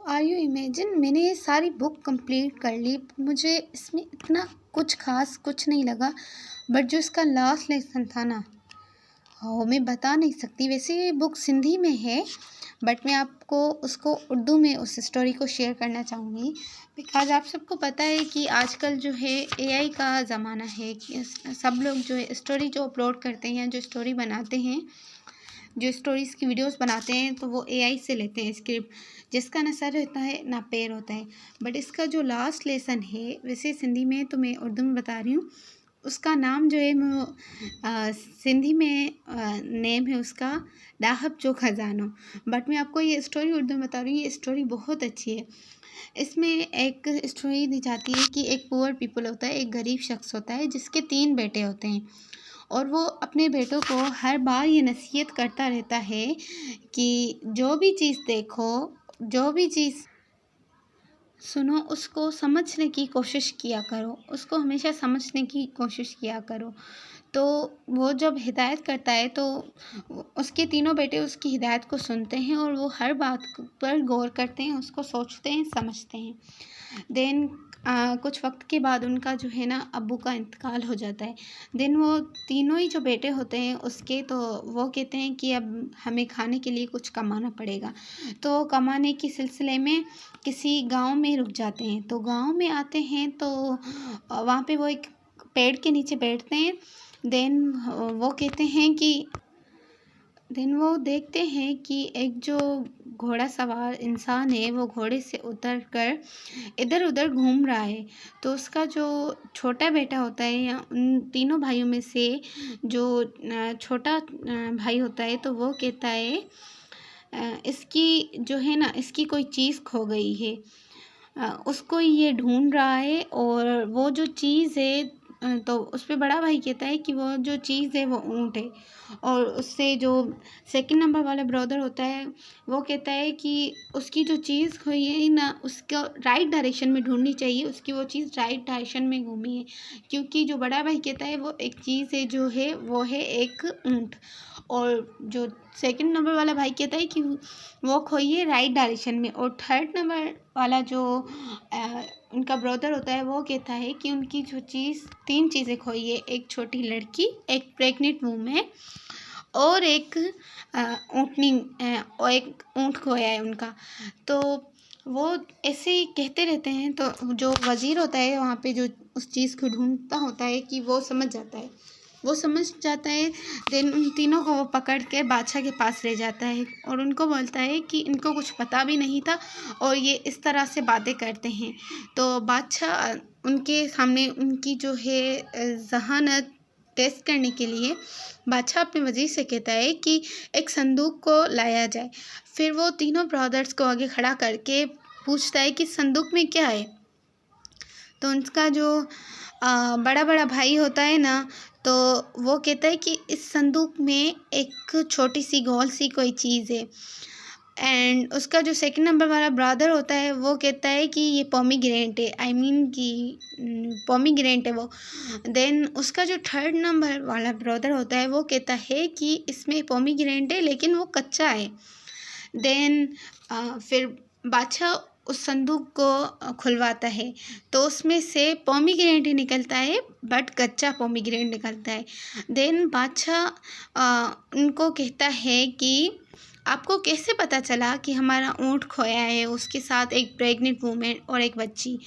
Are you imagine मैंने ये सारी बुक कंप्लीट कर ली। मुझे इसमें इतना कुछ खास कुछ नहीं लगा, बट जो इसका लास्ट लेसन था ना, मैं बता नहीं सकती। वैसे ये बुक सिंधी में है, बट मैं आपको उसको उर्दू में उस स्टोरी को शेयर करना चाहूँगी। बिकॉज़ आप सबको पता है कि आजकल जो है एआई का ज़माना है कि सब लोग जो है स्टोरी जो अपलोड करते हैं, जो स्टोरी बनाते हैं, जो स्टोरीज़ की वीडियोस बनाते हैं, तो वो एआई से लेते हैं स्क्रिप्ट, जिसका ना सर होता है ना पैर होता है। बट इसका जो लास्ट लेसन है, वैसे सिंधी में तो मैं उर्दू में बता रही हूँ, उसका नाम जो है सिंधी में नेम है उसका डाहब जो खजानो। बट मैं आपको ये स्टोरी उर्दू में बता रही हूँ। ये स्टोरी बहुत अच्छी है। इसमें एक स्टोरी दी जाती है कि एक पुअर पीपल होता है, एक गरीब शख्स होता है जिसके 3 बेटे होते हैं, और वो अपने बेटों को हर बार ये नसीहत करता रहता है कि जो भी चीज़ देखो, जो भी चीज़ सुनो, उसको समझने की कोशिश किया करो, उसको हमेशा समझने की कोशिश किया करो। तो वो जब हिदायत करता है तो उसके तीनों बेटे उसकी हिदायत को सुनते हैं और वो हर बात पर गौर करते हैं, उसको सोचते हैं, समझते हैं। देन कुछ वक्त के बाद उनका जो है ना अब्बू का इंतकाल हो जाता है। देन वो तीनों ही जो बेटे होते हैं उसके, तो वो कहते हैं कि अब हमें खाने के लिए कुछ कमाना पड़ेगा। तो कमाने के सिलसिले में किसी गांव में रुक जाते हैं। तो गांव में आते हैं तो वहाँ पे वो एक पेड़ के नीचे बैठते हैं। देन वो कहते हैं कि देन वो देखते हैं कि एक जो घोड़ा सवार इंसान है वो घोड़े से उतर कर इधर उधर घूम रहा है। तो उसका जो छोटा बेटा होता है, या उन तीनों भाइयों में से जो छोटा भाई होता है, तो वो कहता है इसकी जो है ना, इसकी कोई चीज़ खो गई है। उसको ये ढूंढ रहा है, और वो जो चीज़ है तो उस पे बड़ा भाई कहता है कि वो जो चीज़ है वो ऊँट है। और उससे जो सेकंड नंबर वाला ब्रदर होता है वो कहता है कि उसकी जो चीज़ खोई है ना, उसको राइट डायरेक्शन में ढूंढनी चाहिए, उसकी वो चीज़ राइट डायरेक्शन में घूमी है। क्योंकि जो बड़ा भाई कहता है वो एक चीज़ है, जो है वो है एक ऊँट, और जो सेकंड नंबर वाला भाई कहता है कि वो खोई है राइट डायरेक्शन में। और थर्ड नंबर वाला जो उनका ब्रदर होता है वो कहता है कि उनकी जो चीज़ 3 चीज़ें खोई है, एक छोटी लड़की, एक प्रेग्नेंट वूमेन, और एक ऊँटनी, और एक ऊँट खोया है उनका। तो वो ऐसे ही कहते रहते हैं। तो जो वज़ीर होता है वहाँ पे, जो उस चीज़ को ढूंढता होता है, कि वो समझ जाता है, वो समझ जाता है। देन उन तीनों को वो पकड़ के बादशाह के पास ले जाता है और उनको बोलता है कि इनको कुछ पता भी नहीं था और ये इस तरह से बातें करते हैं। तो बादशाह उनके सामने उनकी जो है ज़हानत टेस्ट करने के लिए बादशाह अपने वज़ीर से कहता है कि एक संदूक को लाया जाए। फिर वो तीनों ब्रदर्स को आगे खड़ा करके पूछता है कि संदूक में क्या है। तो उनका जो बड़ा बड़ा भाई होता है ना, तो वो कहता है कि इस संदूक में एक छोटी सी गोल सी कोई चीज़ है। एंड उसका जो सेकंड नंबर वाला ब्रदर होता है वो कहता है कि ये पोमीग्रेनेट है, आई मीन कि पोमीग्रेनेट है वो। देन उसका जो थर्ड नंबर वाला ब्रदर होता है वो कहता है कि इसमें पोमीग्रेनेट है लेकिन वो कच्चा है। देन फिर बादशाह उस संदूक को खुलवाता है तो उसमें से पोमीग्रेनेट ही निकलता है, बट कच्चा पोमीग्रेनेट निकलता है। देन बादशाह उनको कहता है कि आपको कैसे पता चला कि हमारा ऊँट खोया है, उसके साथ एक प्रेग्नेंट वूमेन और एक बच्ची।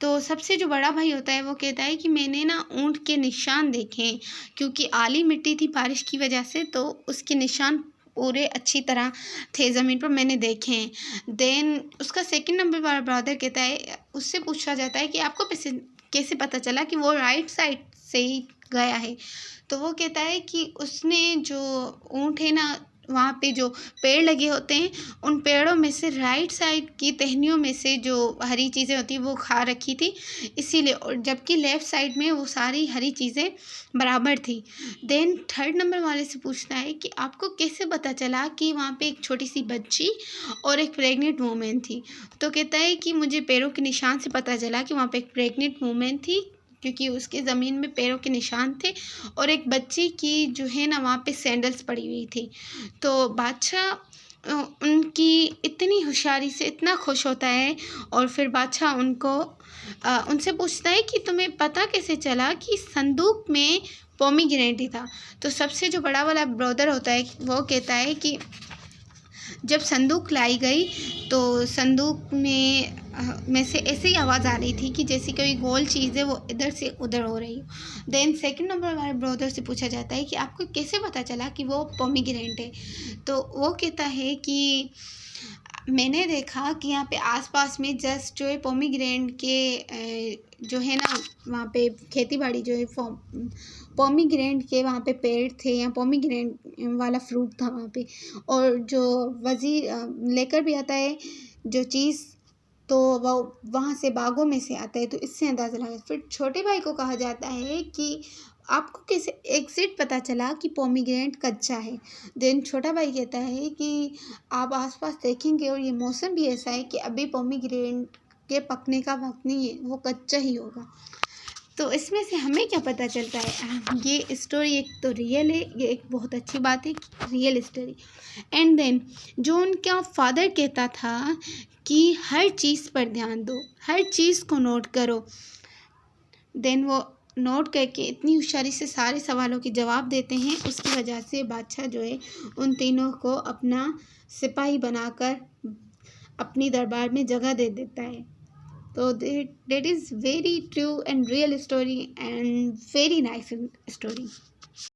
तो सबसे जो बड़ा भाई होता है वो कहता है कि मैंने ना ऊँट के निशान देखे, क्योंकि आली मिट्टी थी बारिश की वजह से, तो उसके निशान पूरे अच्छी तरह थे ज़मीन पर, मैंने देखे हैं। देन उसका सेकंड नंबर वाला ब्रदर कहता है, उससे पूछा जाता है कि आपको कैसे पता चला कि वो राइट साइड से ही गया है। तो वो कहता है कि उसने जो ऊँट है ना, वहाँ पे जो पेड़ लगे होते हैं उन पेड़ों में से राइट साइड की टहनियों में से जो हरी चीज़ें होती हैं वो खा रखी थी, इसीलिए। और जबकि लेफ़्ट साइड में वो सारी हरी चीज़ें बराबर थी। देन थर्ड नंबर वाले से पूछता है कि आपको कैसे पता चला कि वहाँ पे एक छोटी सी बच्ची और एक प्रेग्नेंट वूमेन थी। तो कहता है कि मुझे पैरों के निशान से पता चला कि वहाँ पे एक प्रेग्नेंट वूमेन थी, क्योंकि उसके ज़मीन में पैरों के निशान थे, और एक बच्ची की जो है ना वहाँ पे सैंडल्स पड़ी हुई थी। तो बादशाह उनकी इतनी होशियारी से इतना खुश होता है। और फिर बादशाह उनसे पूछता है कि तुम्हें पता कैसे चला कि संदूक में पोमीग्रेनेट ही था। तो सबसे जो बड़ा वाला ब्रदर होता है वो कहता है कि जब संदूक लाई गई तो संदूक में से ऐसी आवाज़ आ रही थी कि जैसे कोई गोल चीज़ है वो इधर से उधर हो रही हो। देन सेकंड नंबर वाले ब्रदर से पूछा जाता है कि आपको कैसे पता चला कि वो पोमीग्रेनेट है। तो वो कहता है कि मैंने देखा कि यहाँ पे आसपास में जस्ट जो है पोमीग्रेनेट के जो है ना वहाँ पे खेती बाड़ी जो है पोमीग्रेनेट के वहाँ पे पेड़ थे या पोमीग्रेनेट वाला फ्रूट था वहाँ पे। और जो वज़ीर लेकर भी आता है जो चीज़ तो वो वहाँ से बागों में से आता है। तो इससे अंदाज़ा लगा। फिर छोटे भाई को कहा जाता है कि आपको कैसे एग्ज़ैक्ट पता चला कि पोमीग्रेनेट कच्चा है। देन छोटा भाई कहता है कि आप आसपास देखेंगे और ये मौसम भी ऐसा है कि अभी पोमीग्रेनेट के पकने का वक्त नहीं है, वो कच्चा ही होगा। तो इसमें से हमें क्या पता चलता है, ये स्टोरी एक तो रियल है, ये एक बहुत अच्छी बात है रियल स्टोरी। एंड देन जो उनका फादर कहता था कि हर चीज़ पर ध्यान दो, हर चीज़ को नोट करो। देन वो नोट करके इतनी होशियारी से सारे सवालों के जवाब देते हैं। उसकी वजह से बादशाह जो है उन तीनों को अपना सिपाही बनाकर अपनी दरबार में जगह दे देता है। तो that is very true and real story and very nice story.